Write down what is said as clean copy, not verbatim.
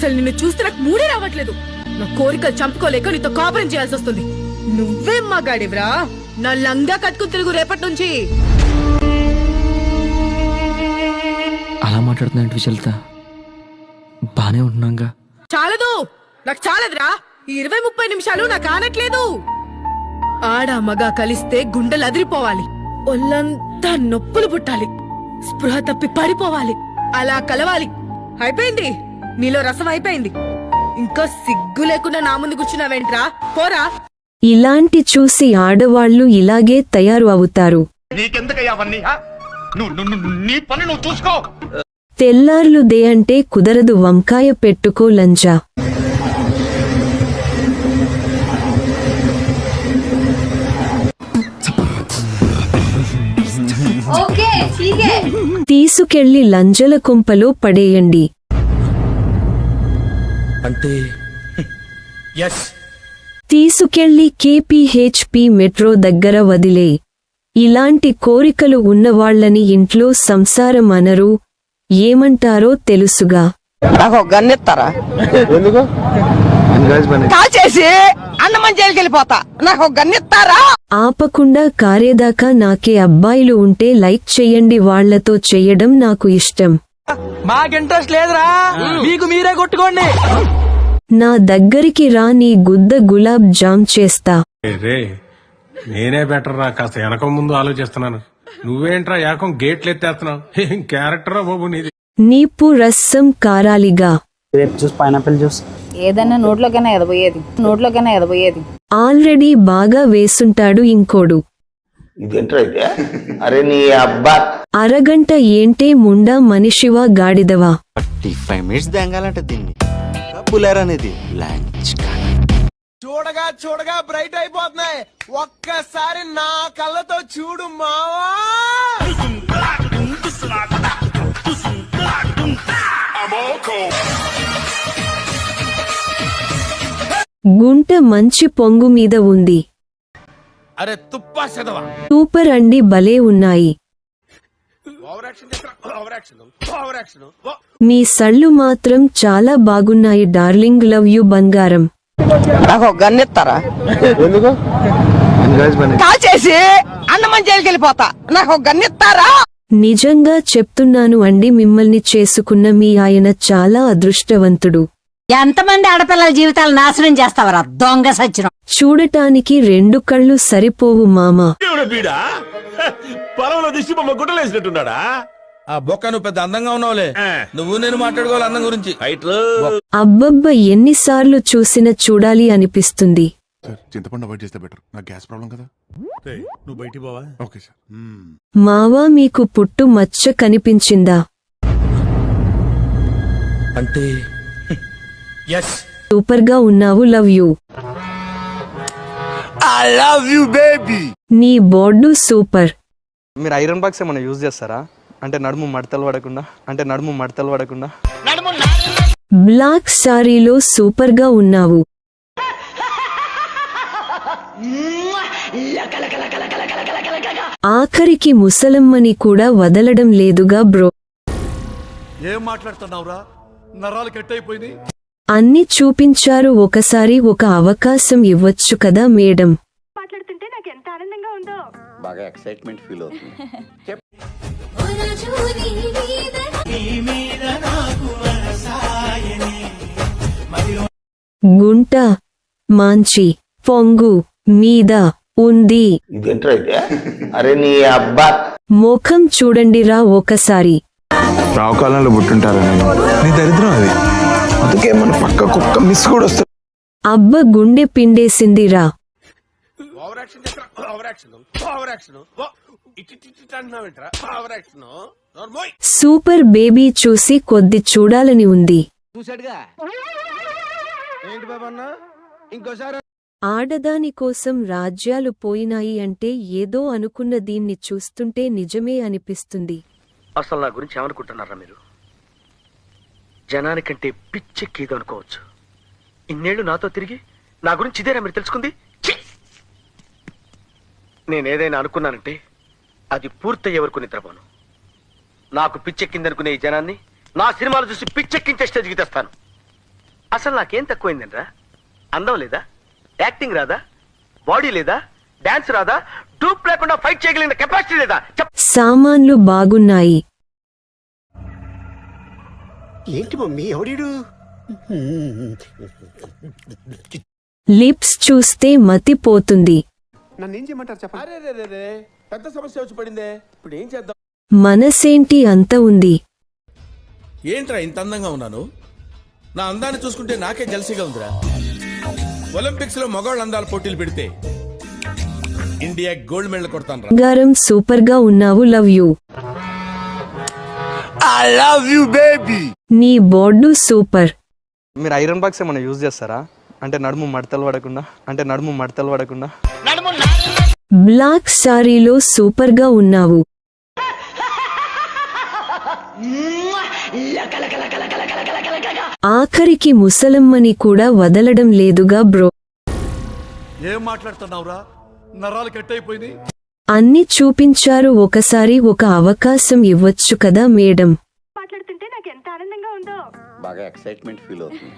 అసలు నిన్ను చూస్తే నాకు మూడే రావట్లేదు. నా కోరికలు చంపుకోలేక నీతో కాపురం చేయాల్సి వస్తుంది. నువ్వేం మగాడివ్రా, నా లంగా కట్టుకుని తిరుగు రేపటి నుంచి. అలా మాట్లాడుతున్నా విచలిత, బానే ఉంటున్నాగా. చాలదు, నాకు చాలదురా. ఈ 20-30 నిమిషాలు నాకు ఆనట్లేదు. ఆడ మగ కలిస్తే గుండెలు అదిరిపోవాలి, ఒళ్ళంతా నొప్పులు పుట్టాలి, స్పృహ తప్పి పడిపోవాలి, అలా కలవాలి. అయిపోయింది, నీలో రసం అయిపోయింది. ఇంకా సిగ్గు లేకుండా నా ముందు కూర్చున్నావేంట్రా, పోరా. ఇలాంటి చూసి ఆడవాళ్లు ఇలాగే తయారు అవుతారు. తెల్లార్లు దే అంటే కుదరదు, వంకాయ పెట్టుకో లంజా. తీసుకెళ్లి లంజల కుంపలో పడేయండి. అంటే తీసుకెళ్లి కేపీహెచ్పీ మెట్రో దగ్గర వదిలే. ఇలాంటి కోరికలు ఉన్నవాళ్లని ఇంట్లో సంసారం అనరు, ఏమంటారో తెలుసుగా. నాకు గన్నెత్తారా? ఎందుకు కాల్చేసి అన్నమని జైలుకెళ్ళిపోతా. నాకు గన్నెత్తారా? ఆపకుండా కారేదాకా నాకే అబ్బాయిలు ఉంటే లైక్ చెయ్యండి, వాళ్లతో చెయ్యడం నాకు ఇష్టం. మాకు ఇంట్రెస్ట్ లేదురా, మీకు మీరే కొట్టుకోండి. నా దగ్గరికి రా, నీ గుద్ద గులాబ్ జామ్ చేస్తా. నేనే బెటర్ రా, కాస్త వెనక ముందు ఆలోచిస్తున్నాను. నువ్వేంట్రా ఏకం గేట్లు ఎత్తేస్తున్నావు? ఏం క్యారెక్టరా బాబు నీది. నీపు రసం కారాలిగా. జ్యూస్, పైనాపిల్ జ్యూస్, ఏదన్నా నోట్లోకైనా ఎదబోయేది. ఆల్రెడీ బాగా వేసుంటాడు ఇంకోడు. అరే నీ అబ్బా, అరగంట ఏంటే ముండా మనిషివా గాడిదవా. 45 మినిట్స్ దెంగాలంటే దీన్ని పులేరనేది లంచ్. చూడగా చూడగా బ్రైట్ అయిపోతున్నాయి, ఒక్కసారి నా కళ్ళతో చూడు మావా. గుంట మంచి పొంగు మీద ఉంది. అరే తుప్పా చదవా, సూపర్ అండి, భలే ఉన్నాయి. మీ సళ్ళు మాత్రం చాలా బాగున్నాయి డార్లింగ్, లవ్ యు బంగారం. నాకు గన్నెత్తారా? ఎందుకు కాల్చేసి అన్నమని జైలుకెళ్ళిపోతా. నాకు గన్నెత్తారా? నిజంగా చెప్తున్నాను అండి, మిమ్మల్ని చేసుకున్న మీ ఆయన చాలా అదృష్టవంతుడు. ఎంతమంది ఆడపిల్లల జీవితాలు నాశనం చేస్తావరా దొంగ సచ్చినం. చూడటానికి 2 కళ్ళు సరిపోవు మామా. పొలంలో దిష్టి బొమ్మ గుడ్డలేసినట్టున్నాడా? ఆ బొక్క, నువ్వు పెద్ద అందంగా ఉన్నావులే, నువ్వు నేను మాట్లాడుకోవాలి అందం గురించి. అబ్బబ్బ, ఎన్నిసార్లు చూసినా చూడాలి అనిపిస్తుంది. చింతపండు అవాయిడ్ చేస్తే బెటర్, నాకు గ్యాస్ ప్రాబ్లం కదా. నువ్వు బయటికి పోవా? Okay sir. మావా, మీకు పుట్టు మచ్చ కనిపించిందా? అంటే సూపర్ గా ఉన్నావు, love you. I love you baby. నీ బోర్డు సూపర్. మీరు ఐరన్ బాక్స్ ఏమైనా యూజ్ చేస్తారా? అంటే నడుము మడతలు పడకుండా. బ్లాక్ సారీలో సూపర్ గా ఉన్నావు. ఆఖరికి ముసలమ్మని కూడా వదలడం లేదుగా బ్రో. ఏం మాట్లాడుతున్నావురా, నరాలు కట్ అయిపోయింది. అన్ని చూపించారు, ఒకసారి ఒక అవకాశం ఇవ్వచ్చు కదా మేడం. మాట్లాడుతుంటే నాకు ఎంత ఆనందంగా ఉందో. బాగా ఎక్సైట్మెంట్ ఫీల్ అవుతుంది. గుంట మాంచి పొంగు మీద ఉంది. అరే నీ అబ్బా, ముఖం చూడండిరా ఒకసారి. రావుకాలంలో పుట్టుంటారా నేను? నీ దరిద్రం అది. అందుకే మన పక్క కుక్క మిస్ కూడా వస్తుంది. అబ్బ, గుండె పిండేసిందిరా. సూపర్ బేబీ చూసి కొద్ది చూడాలని ఉంది. ఆడదాని కోసం రాజ్యాలు పోయినాయి అంటే ఏదో అనుకున్న దీన్ని చూస్తుంటే నిజమే అనిపిస్తుంది. అసలు నా గురించి ఏమనుకుంటున్నారా మీరు? జనానికంటే పిచ్చెక్కిదో అనుకోవచ్చు. ఇన్నేళ్లు నాతో తిరిగి నా గురించి ఇదేనా మీరు తెలుసుకుంది? నేనేదైనా అనుకున్నానంటే అది పూర్తయ్యే వరకు నిద్రపోను. నాకు పిచ్చెక్కిందనుకునే ఈ జనాన్ని నా సినిమాలు చూసి పిచ్చెక్కించే స్టేజ్కి తెస్తాను. అసలు నాకేం తక్కువైందిరా? అందం లేదా? యాక్టింగ్ రాదా? బాడీ లేదా? డాన్స్ రాదా? డూప్ లేకుండా ఫైట్ చేయగలిగిన కెపాసిటీ లేదా? సామాన్లు బాగున్నాయి. ఏంటి మమ్మీ ఎవడీడు? లిప్స్ చూస్తే మతిపోతుంది. నన్నేం చేయమంటారు చెప్పండి. అరే పెద్ద సమస్య వచ్చి పడిందే, ఇప్పుడు ఏం చేద్దాం? మనసేంటి అంత ఉంది? ఏంట్రా ఇంత అందంగా ఉన్నాను? నా అందాన్ని చూసుకుంటే నాకే జలసిగా ఉందిరా. ఒలింపిక్స్ లో మగవాళ్ళ అందాల పోటీలు పెడితే ఇండియా గోల్డ్ మెడల్ కొడతాను రా. బంగారం సూపర్ గా ఉన్నావు. Love you. I love you baby. నీ బోర్డు సూపర్. మీరు ఐరన్ బాక్స్ ఏమైనా యూజ్ చేస్తారా? అంటే నడుము మడతలు పడకుండా బ్లాక్ సారీలో సూపర్ గా ఉన్నావు. ఆఖరికి ముసలమ్మని కూడా వదలడం లేదుగా బ్రో. ఏం మాట్లాడుతున్నావురా? నరాలు కట్ అయిపోయింది. అన్ని చూపించారు, ఒకసారి ఒక అవకాశం ఇవ్వచ్చు కదా మేడం. బాగా ఎక్సైట్మెంట్ ఫీల్ అవుతుంది.